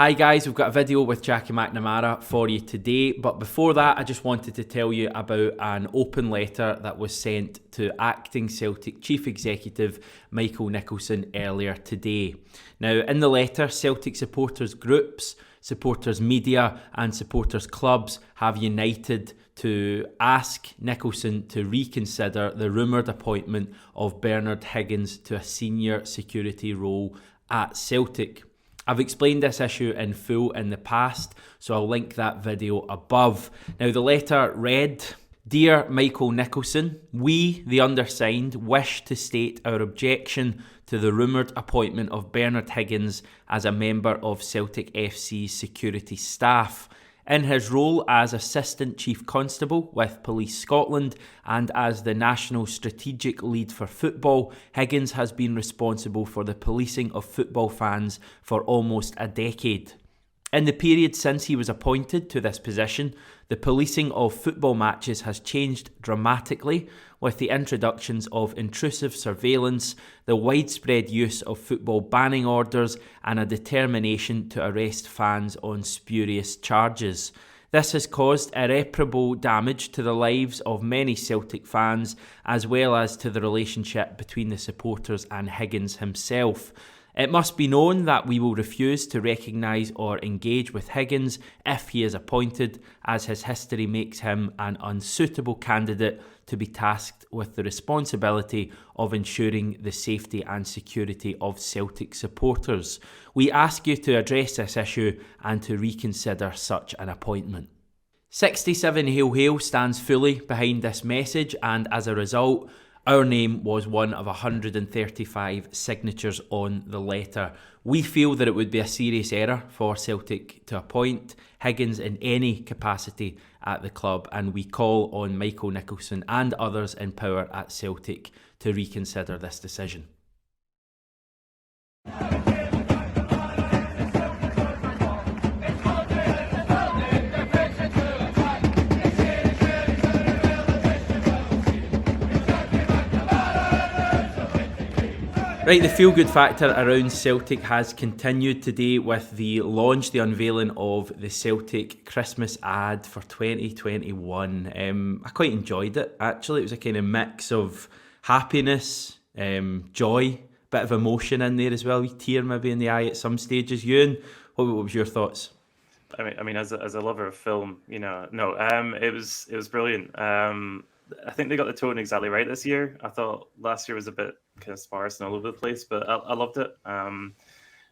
Hi guys, we've got a video with Jackie McNamara for you today, but before that I just wanted to tell you about an open letter that was sent to Acting Celtic Chief Executive Michael Nicholson earlier today. Now in the letter, Celtic supporters groups, supporters media and supporters clubs have united to ask Nicholson to reconsider the rumoured appointment of Bernard Higgins to a senior security role at Celtic. I've explained this issue in full in the past, so I'll link that video above. Now, the letter read, "Dear Michael Nicholson, we, the undersigned, wish to state our objection to the rumoured appointment of Bernard Higgins as a member of Celtic FC's security staff. In his role as Assistant Chief Constable with Police Scotland and as the National Strategic Lead for Football, Higgins has been responsible for the policing of football fans for almost a decade. In the period since he was appointed to this position, the policing of football matches has changed dramatically with the introductions of intrusive surveillance, the widespread use of football banning orders, and a determination to arrest fans on spurious charges. This has caused irreparable damage to the lives of many Celtic fans, as well as to the relationship between the supporters and Higgins himself. It must be known that we will refuse to recognise or engage with Higgins if he is appointed, as his history makes him an unsuitable candidate to be tasked with the responsibility of ensuring the safety and security of Celtic supporters. We ask you to address this issue and to reconsider such an appointment." 67 Hail Hail stands fully behind this message, and as a result, our name was one of 135 signatures on the letter. We feel that it would be a serious error for Celtic to appoint Higgins in any capacity at the club, and we call on Michael Nicholson and others in power at Celtic to reconsider this decision. Right, the feel-good factor around Celtic has continued today with the unveiling of the Celtic Christmas ad for 2021. I quite enjoyed it, actually. It was a kind of mix of happiness, joy, bit of emotion in there as well, a tear maybe in the eye at some stages. Euan, what was your thoughts? I mean, as a lover of film, it was brilliant. I think they got the tone exactly right this year. I thought last year was a bit kind of sparse and all over the place, but I loved it.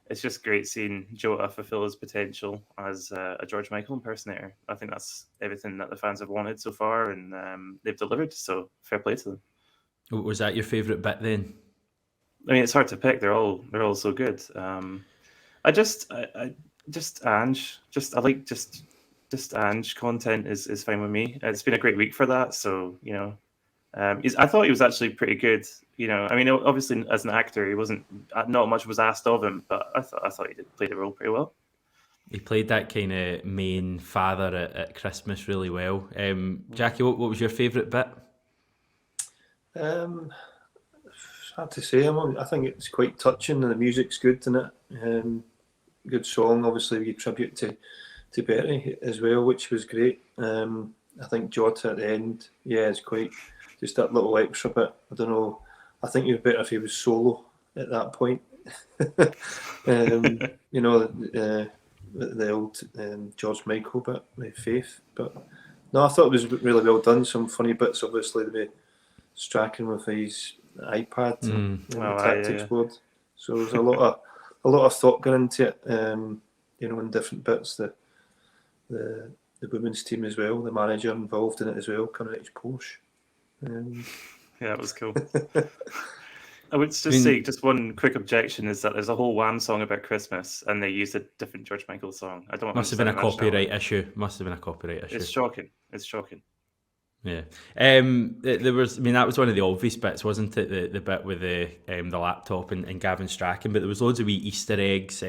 It's just great seeing Jota fulfill his potential as a George Michael impersonator. I think that's everything that the fans have wanted so far, and they've delivered. So fair play to them. Was that your favourite bit then? I mean, it's hard to pick. They're all so good. I Ange content is fine with me. It's been a great week for that. So I thought he was actually pretty good. I mean, obviously as an actor, he wasn't. Not much was asked of him, but I thought he did play the role pretty well. He played that kind of main father at Christmas really well. Jackie, what was your favourite bit? It's hard to say. I think it's quite touching, and the music's good in it. Good song, obviously we tribute to Bertie as well, which was great. I think Jota at the end, it's quite just that little extra bit. I don't know. I think it would be better if he was solo at that point. The old George Michael bit, my faith. But no, I thought it was really well done. Some funny bits, obviously, to be Strachan with his iPad and the tactics board. So there's a lot of thought going into it. In different bits. The women's team as well, the manager involved in it as well, coming out as Porsche. Yeah, it was cool. I would just say, just one quick objection is that there's a whole Wham song about Christmas and they used a different George Michael song. I don't. Must have been a copyright issue. It's shocking. Yeah. There was. I mean, that was one of the obvious bits, wasn't it? The bit with the laptop and Gavin Strachan. But there was loads of wee Easter eggs.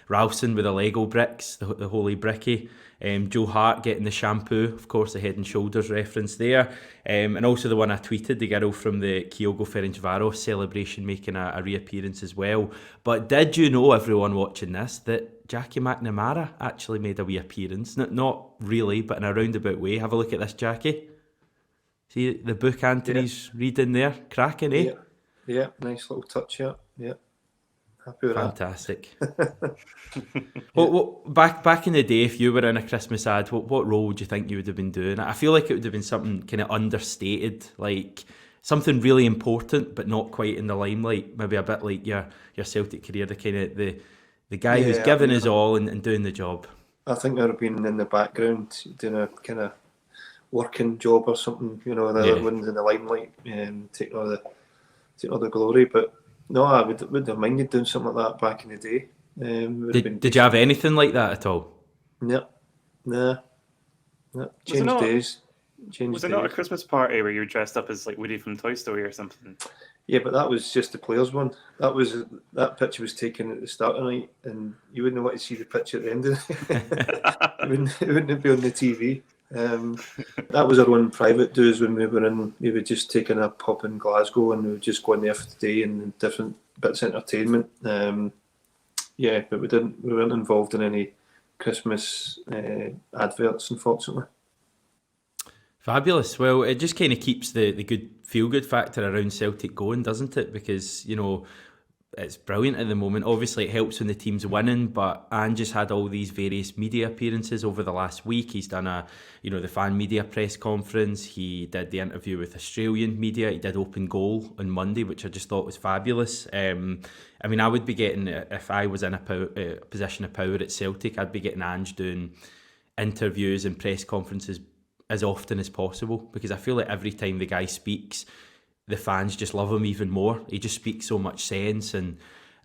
Ralston with the Lego bricks, the Holy Bricky. Joe Hart getting the shampoo, of course, the Head and Shoulders reference there. And also the one I tweeted, the girl from the Kyogo Ferencvaros celebration making a reappearance as well. But did you know, everyone watching this, that Jackie McNamara actually made a wee appearance. Not really, but in a roundabout way. Have a look at this, Jackie. See the book Anthony's reading there? Cracking, eh? Yeah, nice little touch here. Yeah, happy with fantastic. Well, back in the day, if you were in a Christmas ad, what role would you think you would have been doing? I feel like it would have been something kind of understated, like something really important but not quite in the limelight. Maybe a bit like your Celtic career, the kind of the guy who's giving his all and doing the job. I think I'd have been in the background doing a kind of working job or something, the other ones in the limelight, taking all the glory. But no, I would have minded doing something like that back in the day. Did you have anything like that at all? No. Changed days. Was it not a Christmas party where you were dressed up as like Woody from Toy Story or something? Yeah, but that was just the players' one. That picture was taken at the start of the night, and you wouldn't want to see the picture at the end of it. It wouldn't be on the TV. That was our one private dues when we were in. We would just take in a pub in Glasgow, and we would just go in there for the day and different bits of entertainment. But we weren't involved in any Christmas adverts, unfortunately. Fabulous. Well, it just kind of keeps the good feel-good factor around Celtic going, doesn't it? Because, it's brilliant at the moment. Obviously, it helps when the team's winning, but Ange has had all these various media appearances over the last week. He's done the fan media press conference. He did the interview with Australian media. He did Open Goal on Monday, which I just thought was fabulous. I would be getting, if I was in a position of power at Celtic, I'd be getting Ange doing interviews and press conferences as often as possible, because I feel like every time the guy speaks, the fans just love him even more. He just speaks so much sense, and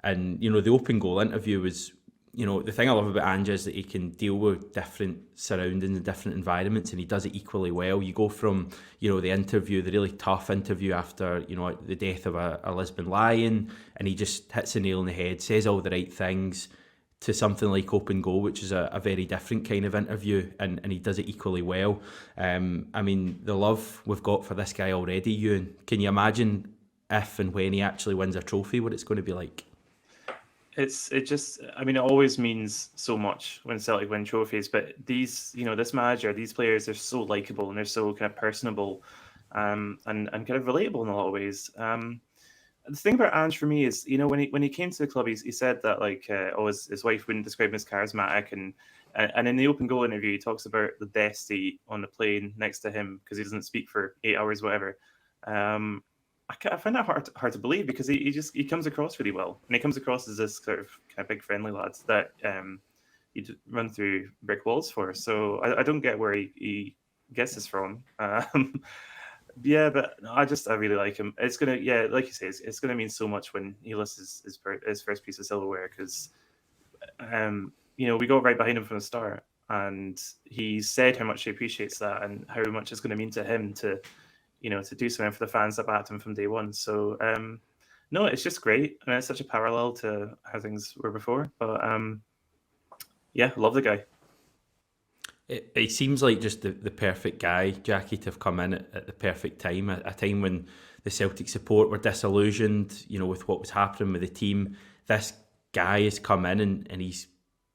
the Open Goal interview was, the thing I love about Ange is that he can deal with different surroundings and different environments, and he does it equally well. You go from, the interview, the really tough interview after, the death of a Lisbon Lion, and he just hits the nail on the head, says all the right things, to something like Open Goal, which is a very different kind of interview, and he does it equally well. The love we've got for this guy already, Euan, can you imagine if and when he actually wins a trophy, what it's going to be like? It always means so much when Celtic win trophies, but these, this manager, these players, they're so likeable and they're so kind of personable, and kind of relatable in a lot of ways. The thing about Ange for me is, when he came to the club, he said that his wife wouldn't describe him as charismatic, and in the Open Goal interview, he talks about the bestie on the plane next to him because he doesn't speak for 8 hours, whatever. I find that hard to believe, because he comes across really well, and he comes across as this kind of big friendly lad that you'd run through brick walls for. So I don't get where he gets this from. Yeah, but I really like him. It's gonna, like you say, it's gonna mean so much when he lists his first piece of silverware, because we go right behind him from the start, and he said how much he appreciates that and how much it's going to mean to him to do something for the fans that backed him from day one. So no, it's just great, and it's such a parallel to how things were before. But I love the guy. It seems like just the perfect guy, Jackie, to have come in at the perfect time, a time when the Celtic support were disillusioned, with what was happening with the team. This guy has come in and he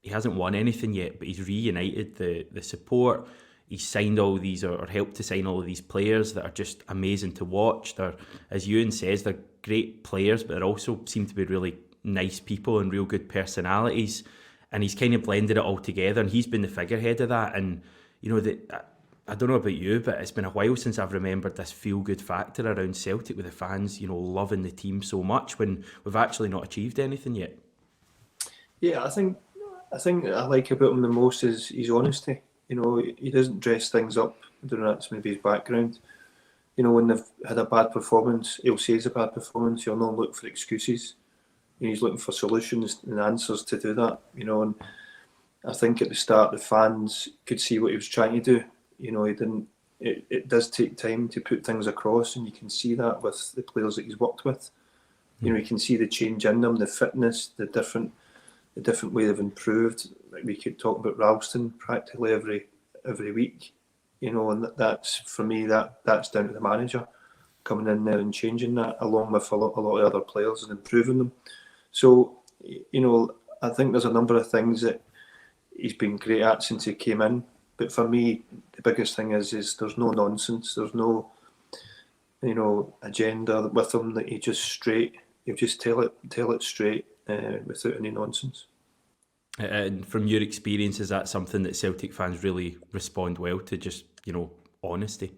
hasn't won anything yet, but he's reunited the support. He's signed all these, or helped to sign all of these players that are just amazing to watch. They're, as Euan says, they're great players, but they also seem to be really nice people and real good personalities. And he's kind of blended it all together, and he's been the figurehead of that. And, I don't know about you, but it's been a while since I've remembered this feel-good factor around Celtic with the fans, loving the team so much when we've actually not achieved anything yet. Yeah, I think I like about him the most is his honesty. He doesn't dress things up. I don't know, that's maybe his background. When they've had a bad performance, he'll say it's a bad performance. He'll not look for excuses. He's looking for solutions and answers to do that, and I think at the start the fans could see what he was trying to do. He didn't. It does take time to put things across, and you can see that with the players that he's worked with. You can see the change in them, the fitness, the different way they've improved. Like we could talk about Ralston practically every week, and that's for me that's down to the manager coming in there and changing that, along with a lot of other players and improving them. So, I think there's a number of things that he's been great at since he came in. But for me, the biggest thing is there's no nonsense. There's no, agenda with him. That he just straight. He'll just tell it straight without any nonsense. And from your experience, is that something that Celtic fans really respond well to? Just honesty.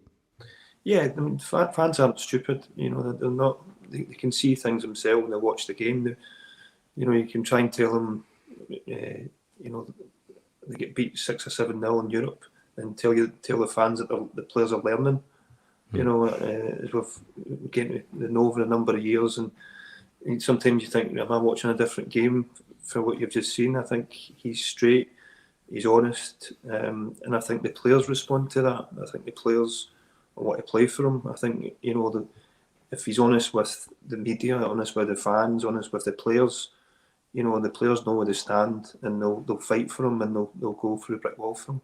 Yeah, I mean, fans aren't stupid. They're not. They can see things themselves when they watch the game. You can try and tell them, they get beat 6 or 7-0 in Europe, and tell the fans that the players are learning. As we've getting to know over a number of years, and sometimes you think, am I watching a different game for what you've just seen? I think he's straight, he's honest, and I think the players respond to that. I think the players want to play for him. I think if he's honest with the media, honest with the fans, honest with the players, the players know where they stand, and they'll fight for him, and they'll go through a brick wall for him.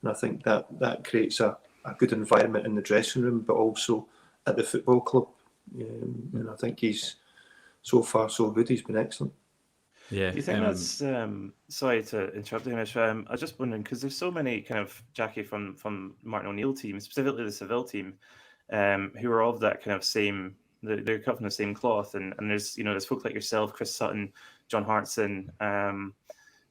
And I think that creates a good environment in the dressing room, but also at the football club. And I think he's so far so good. He's been excellent. Yeah. Do you think that's sorry to interrupt you, Hamish. I was just wondering, because there's so many kind of Jackie from Martin O'Neill team, specifically the Seville team, who are all of that kind of same. They're cut from the same cloth, and there's there's folk like yourself, Chris Sutton, John Hartson,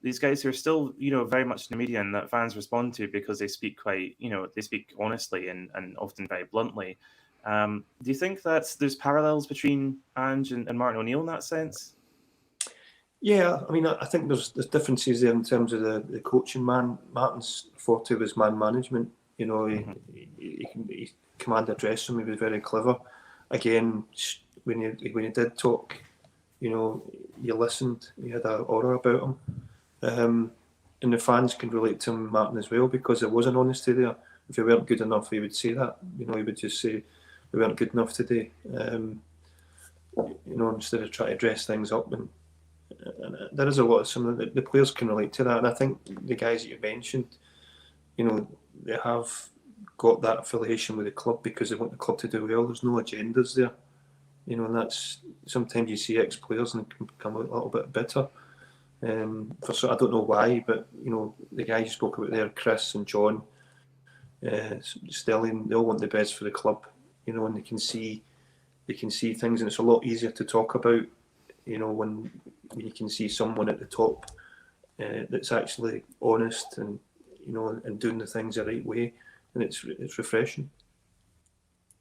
these guys who are still very much in the media and that fans respond to because they speak quite they speak honestly and often very bluntly. Do you think there's parallels between Ange and Martin O'Neill in that sense? Yeah, I mean, I think there's differences there in terms of the coaching. Martin's forte was man management. He can command a dressing room. He was very clever. Again, when he did talk, you listened. He had an aura about him, and the fans can relate to him, Martin, as well, because there was an honesty there. If he weren't good enough, he would say that. He would just say, "We weren't good enough today." Instead of trying to dress things up, and there is a lot of some of the players can relate to that. And I think the guys that you mentioned, they have got that affiliation with the club because they want the club to do well. There's no agendas there, and that's sometimes you see ex-players and it can become a little bit bitter. I don't know why, but the guys you spoke about there, Chris and John, Stelling, they all want the best for the club, and they can see things, and it's a lot easier to talk about, when you can see someone at the top that's actually honest and and doing the things the right way, and it's refreshing.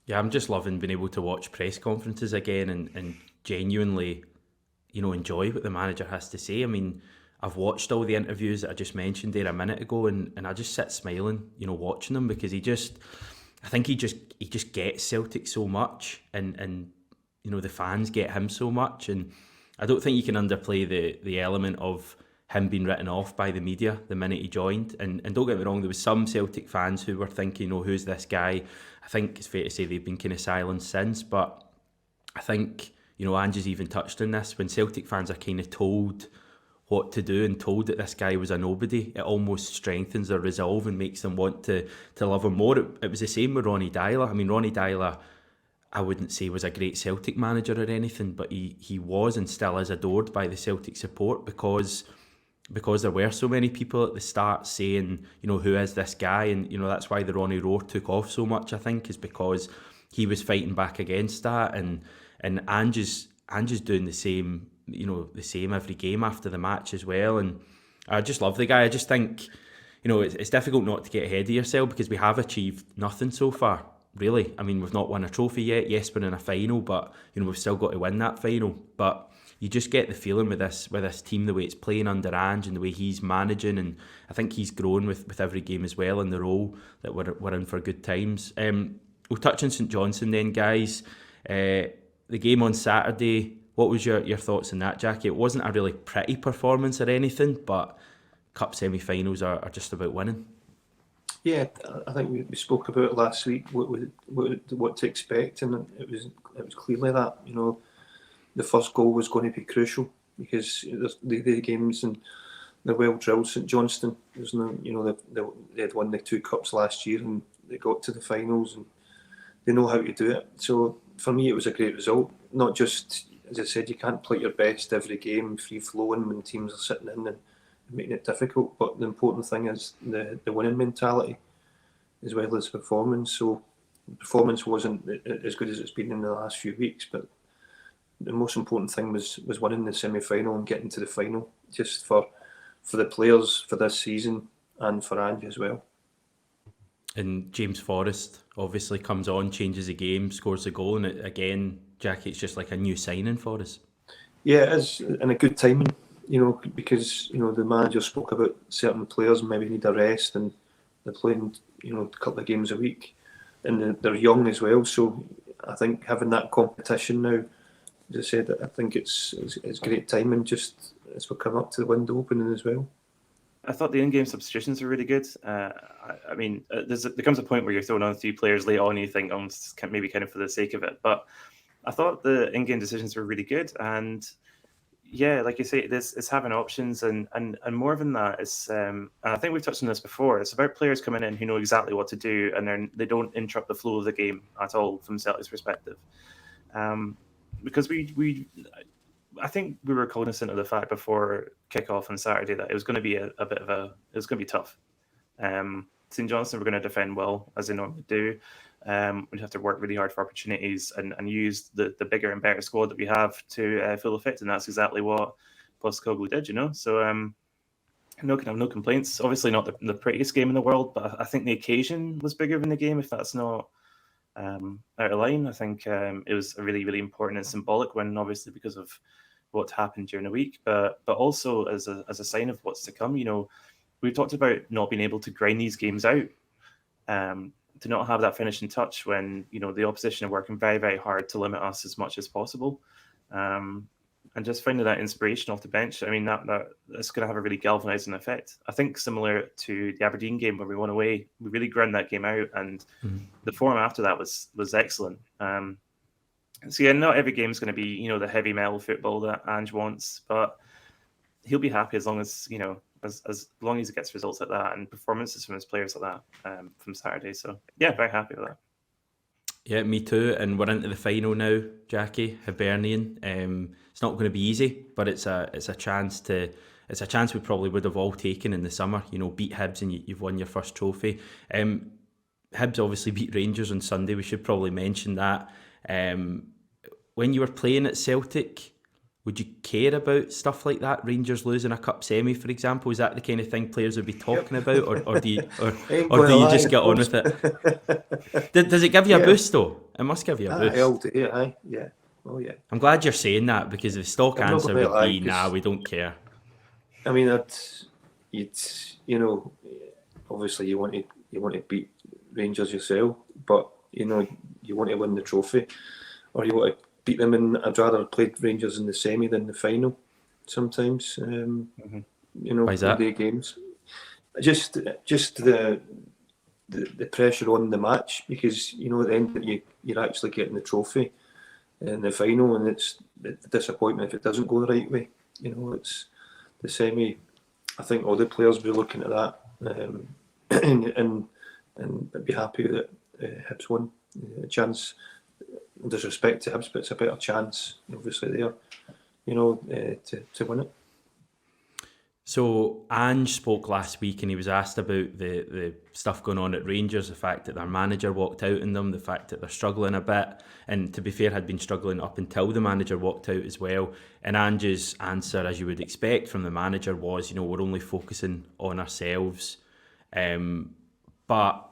Yeah, I'm just loving being able to watch press conferences again and genuinely, enjoy what the manager has to say. I mean, I've watched all the interviews that I just mentioned there a minute ago, and I just sit smiling, watching them, because I think he just gets Celtic so much, and the fans get him so much, and I don't think you can underplay the element of him being written off by the media the minute he joined. And don't get me wrong, there was some Celtic fans who were thinking, who's this guy? I think it's fair to say they've been kind of silenced since, but I think, Ange's even touched on this, when Celtic fans are kind of told what to do and told that this guy was a nobody, it almost strengthens their resolve and makes them want to love him more. It was the same with Ronnie Deila. I mean, Ronnie Deila, I wouldn't say was a great Celtic manager or anything, but he was and still is adored by the Celtic support because there were so many people at the start saying, who is this guy? And, that's why the Ronnie Roar took off so much, I think, is because he was fighting back against that. And Ange is doing the same, the same every game after the match as well. And I just love the guy. I just think, it's difficult not to get ahead of yourself because we have achieved nothing so far, really. I mean, we've not won a trophy yet. Yes, we're in a final, but, we've still got to win that final. But you just get the feeling with this team, the way it's playing under Ange and the way he's managing, and I think he's grown with every game as well in the role that we're in for good times. We'll touch on St Johnstone then, guys. The game on Saturday, what was your thoughts on that, Jackie? It wasn't a really pretty performance or anything, but cup semi-finals are just about winning. Yeah, I think we spoke about it last week, what to expect, and it was clearly that, the first goal was going to be crucial because the games, and they're well drilled. St Johnstone, there's no, they had won the 2 cups last year and they got to the finals and they know how to do it. So for me, it was a great result. Not just as I said, you can't play your best every game, free flowing when teams are sitting in and making it difficult. But the important thing is the winning mentality as well as performance. So the performance wasn't as good as it's been in the last few weeks, but the most important thing was winning the semi-final and getting to the final, just for the players for this season and for Ange as well. And James Forrest obviously comes on, changes the game, scores the goal, and again, Jackie, it's just like a new signing for us. Yeah, it is, and a good timing, because the manager spoke about certain players maybe need a rest, and they're playing a couple of games a week, and they're young as well. So I think having that competition now, as I said, I think it's great timing just as we come up to the window opening as well. I thought the in-game substitutions were really good. I mean, there comes a point where you're throwing on 3 players late on and you think, maybe kind of for the sake of it. But I thought the in-game decisions were really good. And yeah, like you say, it's having options and more than that is, and I think we've touched on this before, it's about players coming in who know exactly what to do and they don't interrupt the flow of the game at all from Celtic's perspective. Because I think we were cognizant of the fact before kickoff on Saturday that it was going to be it was going to be tough. St Johnstone were going to defend well, as they normally do. We'd have to work really hard for opportunities and use the bigger and better squad that we have to full effect, and that's exactly what Postecoglou did. So no complaints. Obviously not the prettiest game in the world, but I think the occasion was bigger than the game, if that's not out of line. I think it was a really, really important and symbolic win, obviously because of what happened during the week, but also as a sign of what's to come. We've talked about not being able to grind these games out, to not have that finishing touch when the opposition are working very, very hard to limit us as much as possible, and just finding that inspiration off the bench. I mean, that's going to have a really galvanising effect. I think similar to the Aberdeen game where we won away, we really ground that game out, and the form after that was excellent. So yeah, not every game is going to be the heavy metal football that Ange wants, but he'll be happy as long as as long as he gets results like that and performances from his players like that from Saturday. So yeah, very happy with that. Yeah, me too. And we're into the final now, Jackie. Hibernian. It's not going to be easy, but it's a chance we probably would have all taken in the summer. Beat Hibs and you've won your first trophy. Hibs obviously beat Rangers on Sunday. We should probably mention that. When you were playing at Celtic, would you care about stuff like that? Rangers losing a cup semi, for example, is that the kind of thing players would be talking about, or do you just get on with it? Does it give you a boost though? It must give you a boost. Yeah. Oh yeah. I'm glad you're saying that, because the stock answer would be, nah, we don't care. I mean, obviously you want to beat Rangers yourself, but you want to win the trophy, or you want to beat them, and I'd rather play Rangers in the semi than the final sometimes. Why is that? The games, just the pressure on the match, because at the end you're actually getting the trophy in the final, and it's the disappointment if it doesn't go the right way. It's the semi. I think all the players will be looking at that and be happy that Hibs won. A chance, disrespect to Hibs, but it's a better chance, obviously, there, to win it. So Ange spoke last week and he was asked about the stuff going on at Rangers, the fact that their manager walked out on them, the fact that they're struggling a bit, and to be fair, had been struggling up until the manager walked out as well. And Ange's answer, as you would expect from the manager, was, we're only focusing on ourselves. But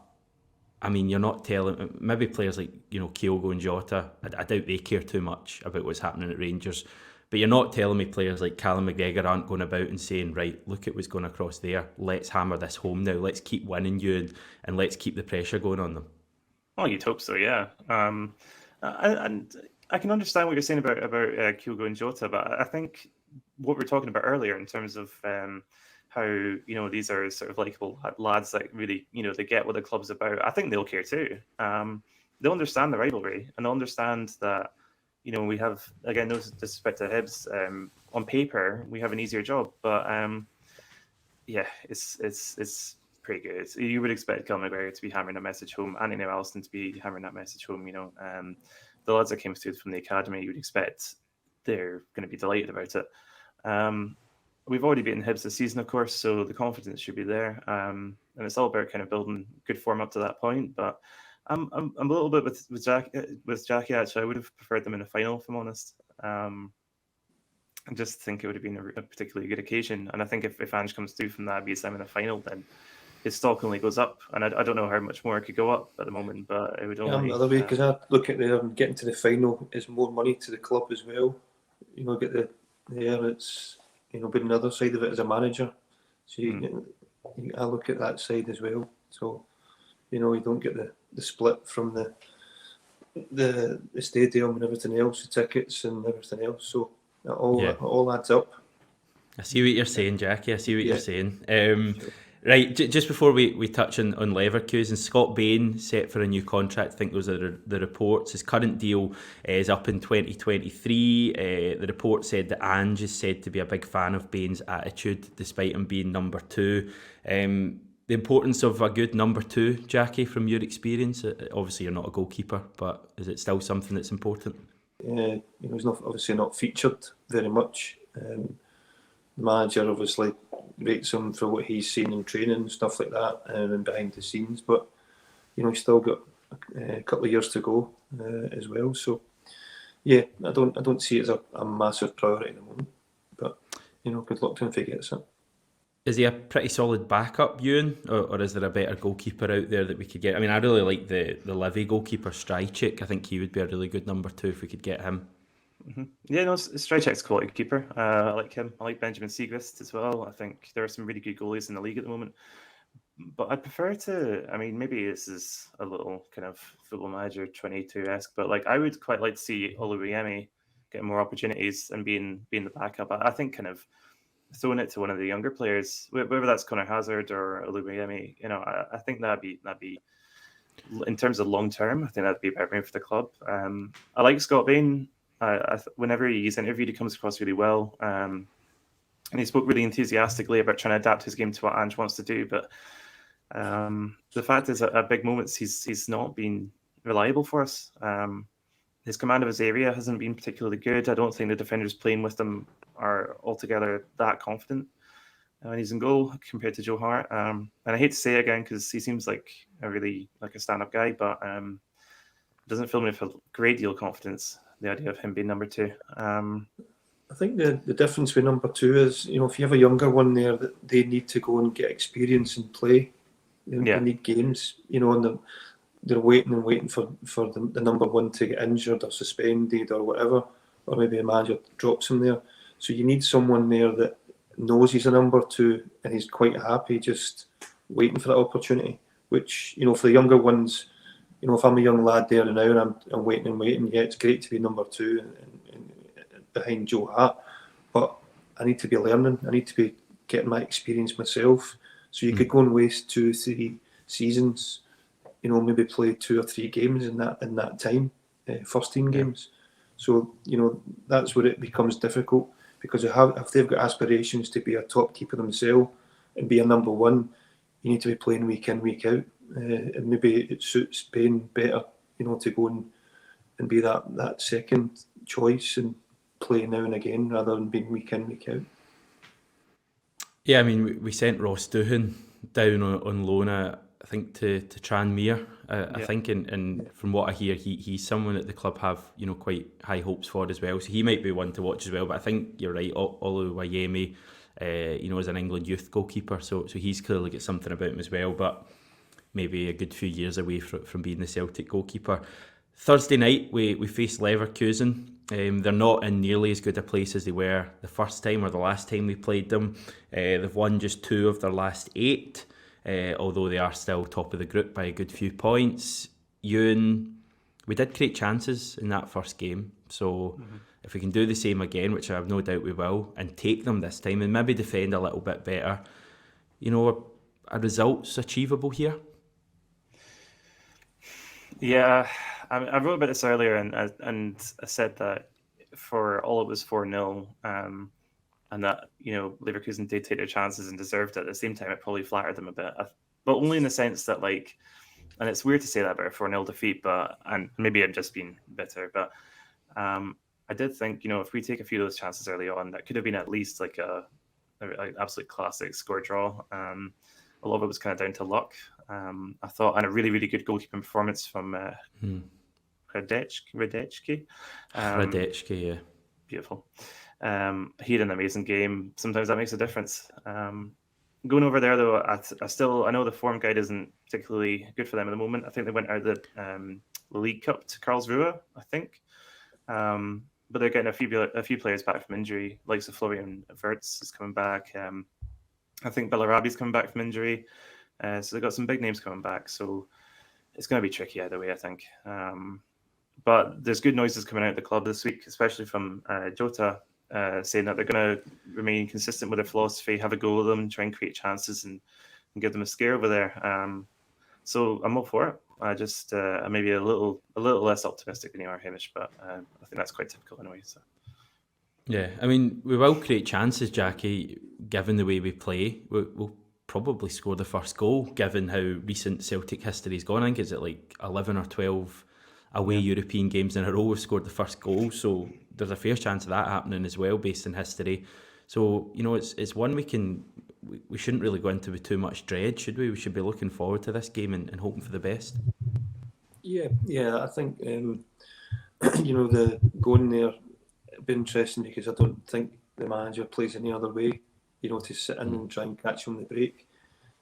I mean, you're not telling, maybe players like, Kyogo and Jota, I doubt they care too much about what's happening at Rangers, but you're not telling me players like Callum McGregor aren't going about and saying, right, look at what's going across there, let's hammer this home now, let's keep winning you, and let's keep the pressure going on them. Well, you'd hope so, yeah. And I can understand what you're saying about Kyogo and Jota, but I think what we were talking about earlier in terms of how these are sort of likeable lads that really they get what the club's about. I think they'll care too. They'll understand the rivalry, and they'll understand that we have, again, no disrespect to Hibs, on paper we have an easier job, but yeah, it's pretty good. You would expect Callum McGregor to be hammering a message home, Anthony Alston to be hammering that message home. The lads that came through from the academy, you would expect they're going to be delighted about it. We've already beaten Hibs this season, of course, so the confidence should be there. And it's all about kind of building good form up to that point. But I'm a little bit with Jackie. Actually, I would have preferred them in the final, if I'm honest. I just think it would have been a particularly good occasion. And I think if Ange comes through from that, beats them in the final, then his stock only goes up. And I don't know how much more it could go up at the moment, but it would only... I'm the other way, because I look at them getting to the final is more money to the club as well. Get it's, being the other side of it as a manager. So I look at that side as well. So, you don't get the split from the stadium and everything else, the tickets and everything else. So it all adds up. I see what you're saying, Jackie. I see what you're saying. Right, just before we touch on Leverkusen, Scott Bain set for a new contract. I think those are the reports. His current deal is up in 2023. The report said that Ange is said to be a big fan of Bain's attitude, despite him being number 2. The importance of a good number 2, Jackie, from your experience. Obviously, you're not a goalkeeper, but is it still something that's important? He's obviously not featured very much. The manager obviously rates him for what he's seen in training and stuff like that, and behind the scenes. But he's still got a couple of years to go as well. So I don't see it as a massive priority at the moment. But good luck to him if he gets it. Is he a pretty solid backup, Euan, or is there a better goalkeeper out there that we could get? I mean, I really like the Levy goalkeeper, Strychik. I think he would be a really good number 2 if we could get him. Mm-hmm. Yeah, no, Strychik's a quality keeper. I like him. I like Benjamin Siegrist as well. I think there are some really good goalies in the league at the moment. But I'd prefer maybe this is a little kind of Football Manager 22-esque, but I would quite like to see Oluwayemi get more opportunities and being the backup. I think kind of throwing it to one of the younger players, whether that's Conor Hazard or Oluwayemi, I think that'd be in terms of long term, I think that'd be a better move for the club. I like Scott Bain. Whenever he's interviewed, he comes across really well, and he spoke really enthusiastically about trying to adapt his game to what Ange wants to do. But the fact is, at big moments, he's not been reliable for us. His command of his area hasn't been particularly good. I don't think the defenders playing with him are altogether that confident when he's in goal compared to Joe Hart. And I hate to say it again because he seems like a stand-up guy, but it doesn't fill me with a great deal of confidence, the idea of him being number 2. I think the difference with number 2 is, if you have a younger one there, that they need to go and get experience and play. They need games, and they're waiting for the number 1 to get injured or suspended or whatever, or maybe a manager drops him there. So you need someone there that knows he's a number 2 and he's quite happy just waiting for that opportunity. Which, for the younger ones, if I'm a young lad there now and I'm waiting, yeah, it's great to be number 2 and behind Joe Hart, but I need to be learning. I need to be getting my experience myself. So you could go and waste 2-3 seasons, maybe play 2 or 3 games in that time, first team games. So that's where it becomes difficult, because if they've got aspirations to be a top keeper themselves and be a number 1, you need to be playing week in, week out. And maybe it suits Bain better, to go and be that second choice and play now and again rather than being week in, week out. Yeah, I mean, we sent Ross Doohan down on loan, I think, to Tranmere. I think, and from what I hear, he's someone that the club have, quite high hopes for as well. So he might be one to watch as well. But I think you're right, Oluwayemi, is an England youth goalkeeper, so he's clearly got something about him as well. But maybe a good few years away from being the Celtic goalkeeper. Thursday night, we face Leverkusen. They're not in nearly as good a place as they were the first time or the last time we played them. They've won just 2 of their last 8, although they are still top of the group by a good few points. Euan, we did create chances in that first game, so if we can do the same again, which I have no doubt we will, and take them this time and maybe defend a little bit better, are results achievable here? Yeah, I wrote about this earlier, and I said that for all it was 4-0, and that Leverkusen did take their chances and deserved it. At the same time, it probably flattered them a bit, but only in the sense that and it's weird to say that about a 4-0 defeat, and maybe I'm just being bitter, but I did think, if we take a few of those chances early on, that could have been at least like an absolute classic score draw. A lot of it was kind of down to luck. I thought, and a really, really good goalkeeping performance from Radecki. Radecki, yeah. Beautiful. He had an amazing game. Sometimes that makes a difference. Going over there, though, I know the form guide isn't particularly good for them at the moment. I think they went out of the League Cup to Karlsruhe, I think. But they're getting a few players back from injury, like Florian Wirtz is coming back. I think Bellarabi's coming back from injury. So they've got some big names coming back. So it's going to be tricky either way, I think. But there's good noises coming out of the club this week, especially from Jota, saying that they're going to remain consistent with their philosophy, have a go with them, try and create chances and give them a scare over there. So I'm all for it. I just maybe a little less optimistic than you are, Hamish, but I think that's quite typical anyway. So. Yeah, I mean, we will create chances, Jackie, given the way we play. We'll probably score the first goal, given how recent Celtic history's gone. I think it's at like 11 or 12 away European games in a row we've scored the first goal, so there's a fair chance of that happening as well based in history. So, it's one we shouldn't really go into with too much dread, should we? We should be looking forward to this game and hoping for the best. Yeah, I think the going there it'd be interesting because I don't think the manager plays any other way, to sit in and try and catch him on the break.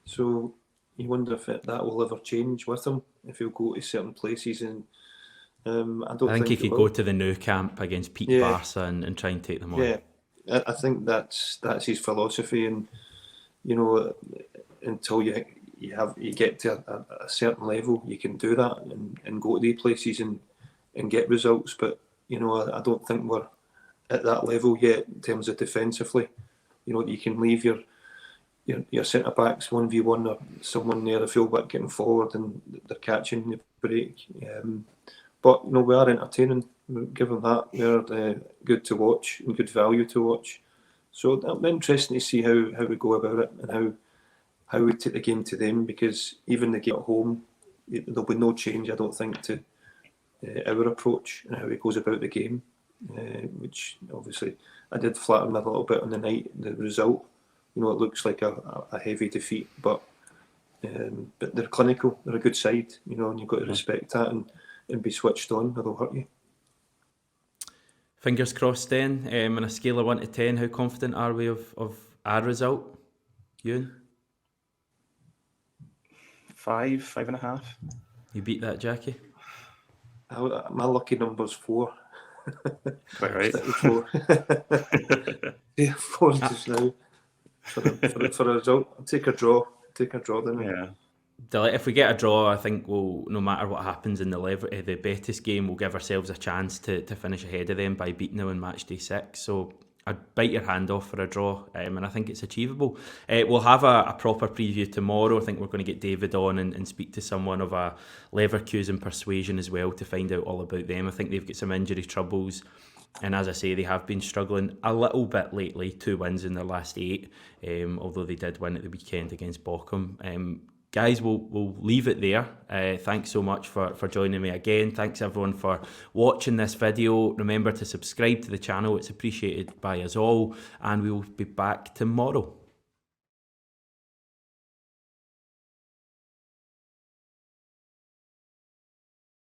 So you wonder if that will ever change with him, if he'll go to certain places. And I think he could go to the Nou Camp against Pete Barca and try and take them on. Yeah, I think that's his philosophy, and until you get to a certain level, you can do that and go to these places and get results. But I don't think we're at that level yet in terms of defensively. You can leave your centre backs 1v1 or someone near the fullback getting forward and they're catching the break. But we are entertaining. Given that, we're good to watch and good value to watch. So it'll be interesting to see how we go about it and how we take the game to them, because even the game at home, there'll be no change, I don't think, to our approach and how he goes about the game, which obviously I did flatter him a little bit on the night. The result, it looks like a heavy defeat, but they're clinical, they're a good side, and you've got to respect that and be switched on, or they'll hurt you. Fingers crossed then. On a scale of 1 to 10, how confident are we of our result, Euan? 5.5. You beat that, Jackie? My lucky number's 4. Quite right. 4. Yeah, 4 just now for a result. I'll take a draw. Then. Yeah. If we get a draw, I think no matter what happens in the Betis game, we'll give ourselves a chance to finish ahead of them by beating them on match day 6. So I'd bite your hand off for a draw, and I think it's achievable. We'll have a proper preview tomorrow. I think we're going to get David on and speak to someone of a Leverkusen persuasion as well to find out all about them. I think they've got some injury troubles, and as I say, they have been struggling a little bit lately. 2 wins in their last 8, although they did win at the weekend against Bochum. Guys, we'll leave it there. Thanks so much for joining me again. Thanks everyone for watching this video. Remember to subscribe to the channel. It's appreciated by us all. And we will be back tomorrow.